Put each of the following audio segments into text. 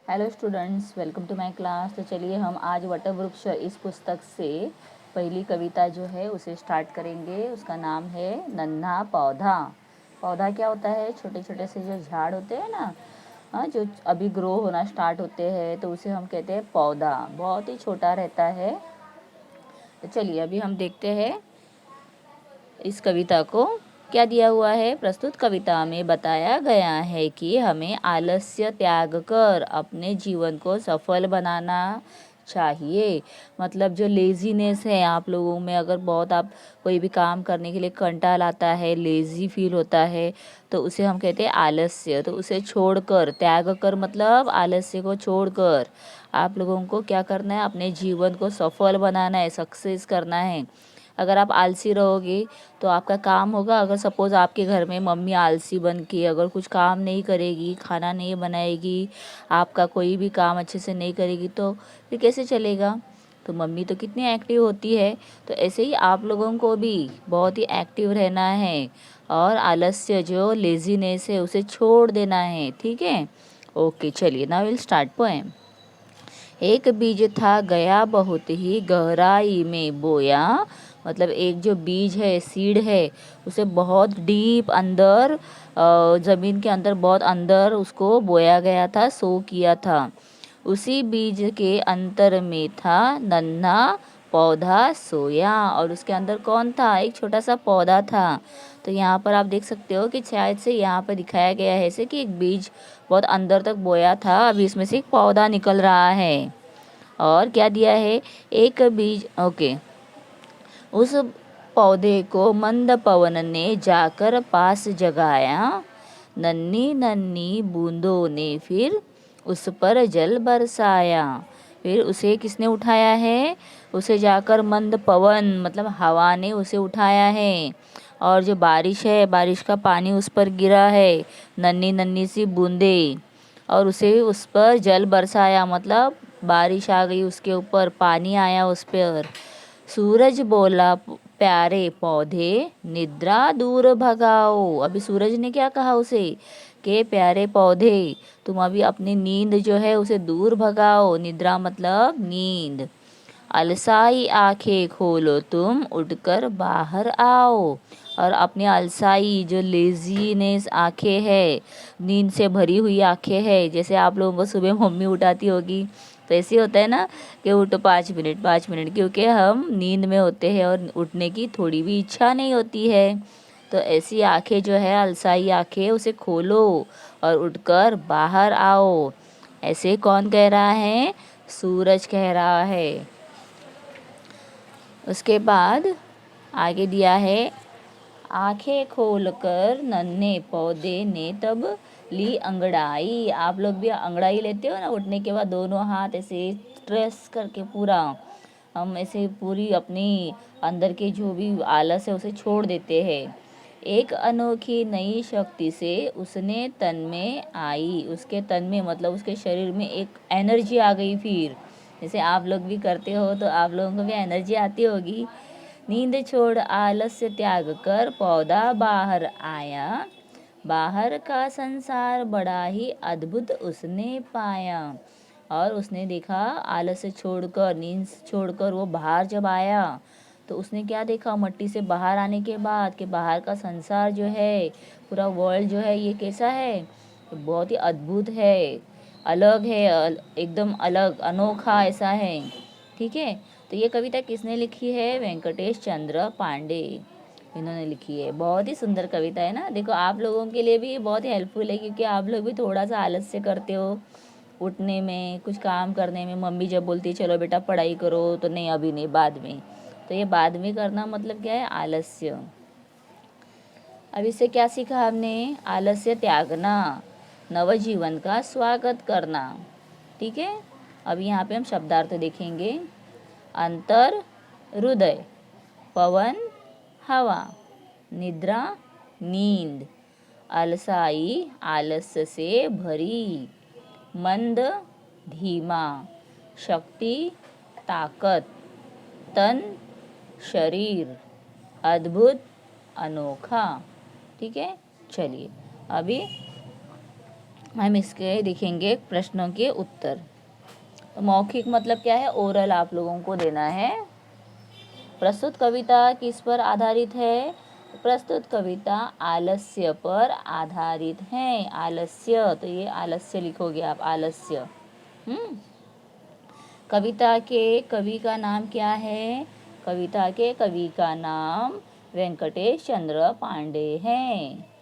Hello students, welcome to my class. तो चलिए हम आज वटवृक्ष इस पुस्तक से पहली कविता जो है उसे स्टार्ट करेंगे। उसका नाम है नन्हा पौधा। पौधा क्या होता है? छोटे छोटे से जो झाड़ होते हैं ना, हाँ, जो अभी ग्रो होना स्टार्ट होते हैं तो उसे हम कहते हैं पौधा। बहुत ही छोटा रहता है। तो चलिए अभी हम देखते हैं इस कविता को क्या दिया हुआ है। प्रस्तुत कविता में बताया गया है कि हमें आलस्य त्याग कर अपने जीवन को सफल बनाना चाहिए। मतलब जो लेजीनेस है आप लोगों में, अगर बहुत आप कोई भी काम करने के लिए कंटाल आता है, लेजी फील होता है, तो उसे हम कहते हैं आलस्य। तो उसे छोड़कर, त्याग कर मतलब आलस्य को छोड़कर आप लोगों को क्या करना है? अपने जीवन को सफल बनाना है, सक्सेस करना है। अगर आप आलसी रहोगे तो आपका काम होगा? अगर सपोज़ आपके घर में मम्मी आलसी बन के अगर कुछ काम नहीं करेगी, खाना नहीं बनाएगी, आपका कोई भी काम अच्छे से नहीं करेगी, तो फिर कैसे चलेगा? तो मम्मी तो कितनी एक्टिव होती है। तो ऐसे ही आप लोगों को भी बहुत ही एक्टिव रहना है और आलस्य जो लेजीनेस है उसे छोड़ देना है। ठीक है? ओके, चलिए नाउ विल स्टार्ट पोएम। एक बीज था गया बहुत ही गहराई में बोया। मतलब एक जो बीज है, सीड है, उसे बहुत डीप अंदर, ज़मीन के अंदर बहुत अंदर उसको बोया गया था, सो किया था। उसी बीज के अंतर में था नन्हा पौधा सोया। और उसके अंदर कौन था? एक छोटा सा पौधा था। तो यहाँ पर आप देख सकते हो कि शायद से यहाँ पर दिखाया गया है ऐसे कि एक बीज बहुत अंदर तक बोया था, अभी इसमें से एक पौधा निकल रहा है। और क्या दिया है? एक बीज। ओके। उस पौधे को मंद पवन ने जाकर पास जगाया। नन्ही नन्ही बूंदों ने फिर उस पर जल बरसाया। फिर उसे किसने उठाया है? उसे जाकर मंद पवन मतलब हवा ने उसे उठाया है। और जो बारिश है, बारिश का पानी उस पर गिरा है, नन्ही नन्ही सी बूंदे, और उसे उस पर जल बरसाया मतलब बारिश आ गई, उसके ऊपर पानी आया उस पर। सूरज बोला प्यारे पौधे निद्रा दूर भगाओ। अभी सूरज ने क्या कहा उसे? कि प्यारे पौधे तुम अभी अपनी नींद जो है उसे दूर भगाओ। निद्रा मतलब नींद। अलसाई आंखें खोलो तुम उठकर बाहर आओ। और अपनी अलसाई जो लेजीनेस आंखें है, नींद से भरी हुई आंखें है, जैसे आप लोगों को सुबह मम्मी उठाती होगी, तो ऐसे होता है ना कि उठो 5 मिनट 5 मिनट, क्योंकि हम नींद में होते हैं और उठने की थोड़ी भी इच्छा नहीं होती है। तो ऐसी आंखें जो है, अलसाई आंखें, उसे खोलो और उठकर बाहर आओ। ऐसे कौन कह रहा है? सूरज कह रहा है। उसके बाद आगे दिया है, आंखें खोलकर नन्हे पौधे ने तब ली अंगड़ाई। आप लोग भी अंगड़ाई लेते हो ना उठने के बाद? दोनों हाथ ऐसे स्ट्रेस करके पूरा हम ऐसे पूरी अपनी अंदर के जो भी आलस है उसे छोड़ देते हैं। एक अनोखी नई शक्ति से उसने तन में आई। उसके तन में मतलब उसके शरीर में एक एनर्जी आ गई। फिर जैसे आप लोग भी करते हो तो आप लोगों को भी एनर्जी आती होगी। नींद छोड़ आलस्य त्याग कर पौधा बाहर आया। बाहर का संसार बड़ा ही अद्भुत उसने पाया। और उसने देखा, आलस्य छोड़कर, नींद छोड़कर वो बाहर जब आया तो उसने क्या देखा? मट्टी से बाहर आने के बाद कि बाहर का संसार जो है, पूरा वर्ल्ड जो है, ये कैसा है? तो बहुत ही अद्भुत है, अलग है, एकदम अलग, अनोखा ऐसा है। ठीक है? तो ये कविता किसने लिखी है? वेंकटेश चंद्र पांडे इन्होंने लिखी है। बहुत ही सुंदर कविता है ना। देखो आप लोगों के लिए भी ये बहुत ही हेल्पफुल है, क्योंकि आप लोग भी थोड़ा सा आलस्य करते हो उठने में, कुछ काम करने में। मम्मी जब बोलती है चलो बेटा पढ़ाई करो, तो नहीं अभी नहीं, बाद में। तो ये बाद में करना मतलब क्या है? आलस्य। अब इससे क्या सीखा हमने? आलस्य त्यागना, नवजीवन का स्वागत करना। ठीक है? अब यहाँ पे हम शब्दार्थ देखेंगे। अंतर हृदय, पवन हवा, निद्रा नींद, अलसाई आलस्य से भरी, मंद धीमा, शक्ति ताकत, तन शरीर, अद्भुत अनोखा। ठीक है? चलिए अभी हम इसके देखेंगे प्रश्नों के उत्तर। तो मौखिक मतलब क्या है, ओरल आप लोगों को देना है। प्रस्तुत कविता किस पर आधारित है? प्रस्तुत कविता आलस्य पर आधारित है। आलस्य, तो ये आलस्य लिखोगे आप, आलस्य। कविता के कवि का नाम क्या है? कविता के कवि का नाम वेंकटेश चंद्र पांडे है।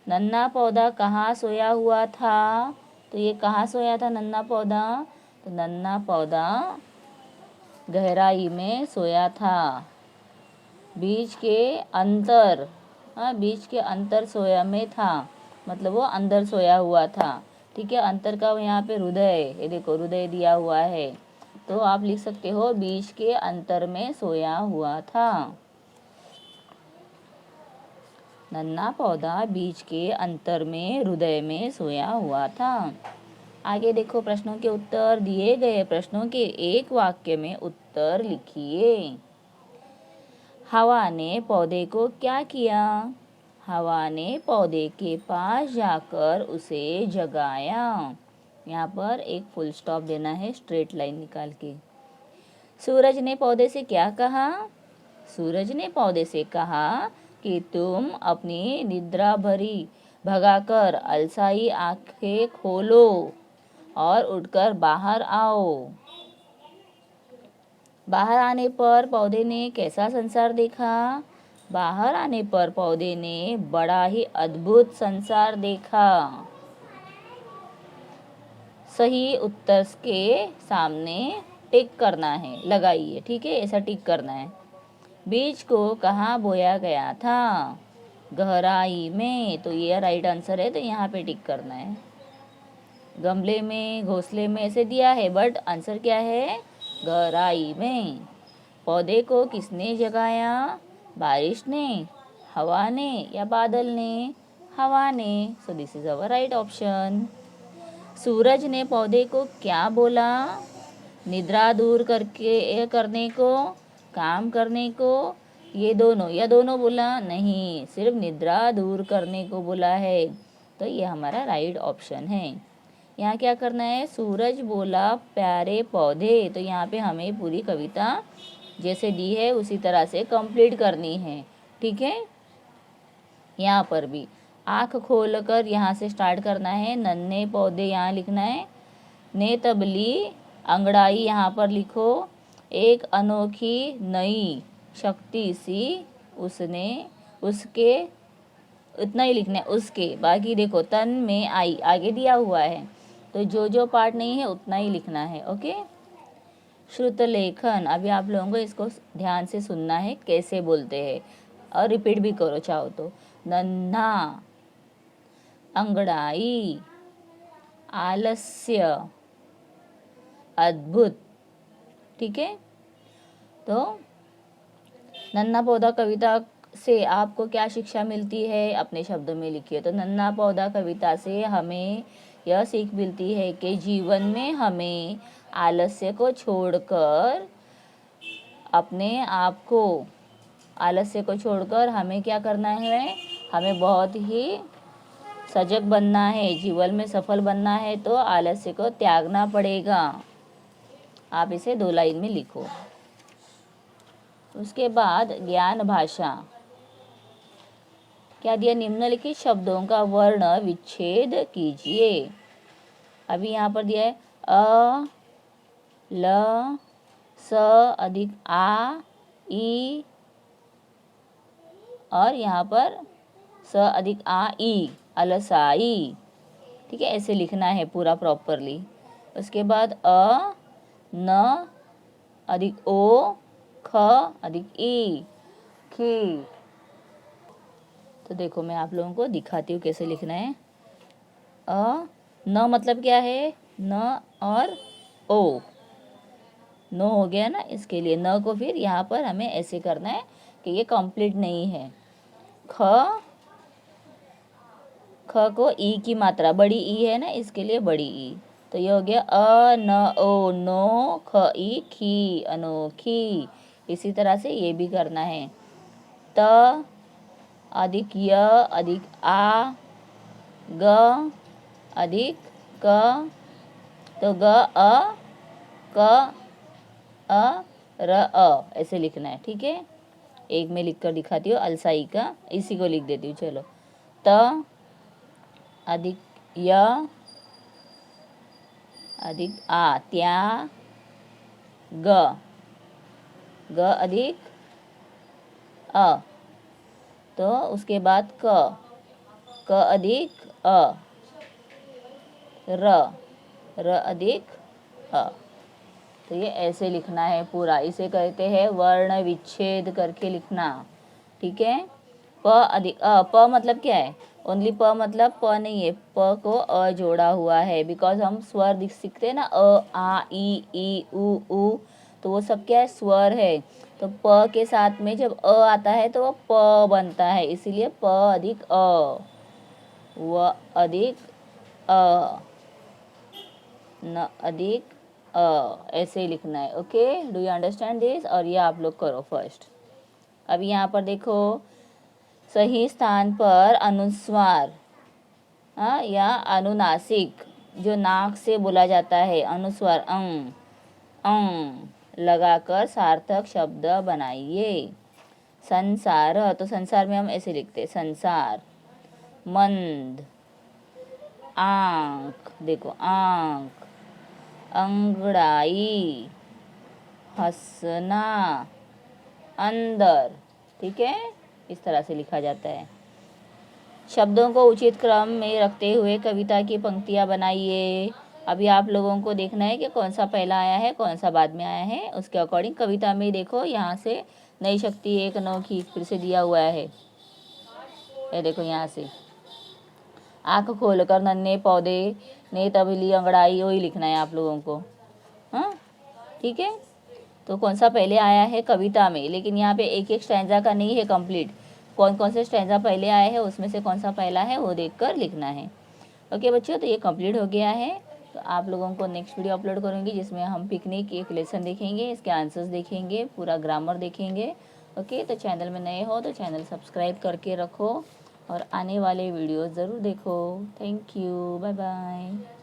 नन्हा पौधा कहाँ सोया हुआ था? तो ये कहाँ सोया था नन्हा पौधा? तो नन्हा पौधा गहराई में सोया था। बीज के अंतर, बीज के अंतर सोया में था, मतलब वो अंदर सोया हुआ था। ठीक है, अंतर का यहाँ पे हृदय, ये देखो हृदय दिया हुआ है, तो आप लिख सकते हो बीज के अंतर में सोया हुआ था। नन्हा पौधा बीज के अंतर में हृदय में सोया हुआ था। आगे देखो प्रश्नों के उत्तर। दिए गए प्रश्नों के एक वाक्य में उत्तर लिखिए। हवा ने पौधे को क्या किया? हवा ने पौधे के पास जाकर उसे जगाया। यहाँ पर एक फुल स्टॉप देना है, स्ट्रेट लाइन निकाल के। सूरज ने पौधे से क्या कहा? सूरज ने पौधे से कहा कि तुम अपनी निद्रा भरी भगाकर अलसाई आंखें खोलो और उठकर बाहर आओ। बाहर आने पर पौधे ने कैसा संसार देखा? बाहर आने पर पौधे ने बड़ा ही अद्भुत संसार देखा। सही उत्तर के सामने टिक करना है, लगाइए। ठीक है, ऐसा टिक करना है। बीज को कहाँ बोया गया था? गहराई में, तो ये राइट आंसर है, तो यहाँ पे टिक करना है। गमले में, घोंसले में ऐसे दिया है, बट आंसर क्या है? गहराई में। पौधे को किसने जगाया? बारिश ने, हवा ने या बादल ने? हवा ने। So this is our right option. सूरज ने पौधे को क्या बोला? निद्रा दूर करने को, काम करने को, ये दोनों, या दोनों बोला? नहीं, सिर्फ निद्रा दूर करने को बोला है, तो ये हमारा राइट ऑप्शन है। यहाँ क्या करना है? सूरज बोला प्यारे पौधे, तो यहाँ पे हमें पूरी कविता जैसे दी है उसी तरह से कंप्लीट करनी है। ठीक है, यहाँ पर भी आँख खोलकर यहाँ से स्टार्ट करना है। नन्हे पौधे यहाँ लिखना है। ने तबली अंगड़ाई यहाँ पर लिखो। एक अनोखी नई शक्ति सी उसने, उसके, इतना ही लिखना है, उसके। बाकी देखो तन में आई आगे दिया हुआ है, तो जो जो पार्ट नहीं है उतना ही लिखना है। ओके। श्रुत लेखन, अभी आप लोगों को इसको ध्यान से सुनना है कैसे बोलते हैं, और रिपीट भी करो चाहो तो। नन्हा, अंगड़ाई, आलस्य, अद्भुत। ठीक है, तो नन्हा पौधा कविता से आपको क्या शिक्षा मिलती है? अपने शब्दों में लिखिए। तो नन्हा पौधा कविता से हमें यह सीख मिलती है कि जीवन में हमें आलस्य को छोड़कर, अपने आप को, आलस्य को छोड़कर हमें क्या करना है? हमें बहुत ही सजग बनना है। जीवन में सफल बनना है तो आलस्य को त्यागना पड़ेगा। आप इसे 2 लाइन में लिखो। उसके बाद ज्ञान भाषा क्या दिया? निम्नलिखित शब्दों का वर्ण विच्छेद कीजिए। अभी यहाँ पर दिया है अ, ल, स अधिक आ, ई, और यहाँ पर स अधिक आ, ई, अलसाई। ठीक है, ऐसे लिखना है पूरा प्रॉपरली। उसके बाद अ, न अधिक ओ, ख अधिक ई, खी। तो देखो मैं आप लोगों को दिखाती हूँ कैसे लिखना है। अ, न मतलब क्या है? न और ओ, नो हो गया ना, इसके लिए न को फिर यहाँ पर हमें ऐसे करना है कि ये कंप्लीट नहीं है। ख, ख को ई की मात्रा, बड़ी ई है ना, इसके लिए बड़ी ई, तो ये हो गया अ, न, ओ, नो, ख, ई, खी, अनोखी। इसी तरह से ये भी करना है। त अधिक य अधिक आ, ग, अधिक क, तो ग अ क अ र अ ऐसे लिखना है, ठीक है। एक में लिख कर दिखाती हूँ अलसाई का, इसी को लिख देती हूँ। चलो, त अधिक य अधिक आ, त्या ग, ग अधिक अ, तो उसके बाद क अधिक अ, र अधिक अ। तो ये ऐसे लिखना है पूरा, इसे कहते हैं वर्ण विच्छेद करके लिखना, ठीक है। प अधिक अ, प मतलब क्या है? ओनली प मतलब प नहीं है, प को अ जोड़ा हुआ है, बिकॉज हम स्वर सीखते हैं ना, अ आ ई उ, तो वो सब क्या है? स्वर है। तो प के साथ में जब अ आता है तो वो प बनता है, इसीलिए प अधिक अ, व अधिक अ, न अधिक ऐसे ही लिखना है। Okay, do you understand this? और ये आप लोग करो फर्स्ट। अभी यहाँ पर देखो, सही स्थान पर अनुस्वार या अनुनासिक, जो नाक से बोला जाता है, अनुस्वार लगाकर सार्थक शब्द बनाइए। संसार, तो संसार में हम ऐसे लिखते हैं, संसार। मंद, आंख, देखो आंख। अंगड़ाई, हंसना, अंदर, ठीक है। इस तरह से लिखा जाता है। शब्दों को उचित क्रम में रखते हुए कविता की पंक्तियाँ बनाइए। अभी आप लोगों को देखना है कि कौन सा पहला आया है, कौन सा बाद में आया है, उसके अकॉर्डिंग कविता में देखो, यहाँ से नई शक्ति एक अनोखी फिर से दिया हुआ है। ये देखो, यहाँ से आँख खोलकर नन्हे पौधे ने तबली अंगड़ाई, वही लिखना है आप लोगों को, हाँ, ठीक है। तो कौन सा पहले आया है कविता में, लेकिन यहाँ पे एक एक स्टैंजा का नहीं है कंप्लीट, कौन कौन से स्टैंजा पहले आए हैं उसमें से कौन सा पहला है वो देखकर लिखना है। ओके बच्चों, तो ये कंप्लीट हो गया है। तो आप लोगों को नेक्स्ट वीडियो अपलोड करूँगी, जिसमें हम पिकनिक एक लेसन देखेंगे, इसके आंसर्स देखेंगे, पूरा ग्रामर देखेंगे। ओके, तो चैनल में नए हो तो चैनल सब्सक्राइब करके रखो और आने वाले वीडियो ज़रूर देखो। Thank you, bye bye.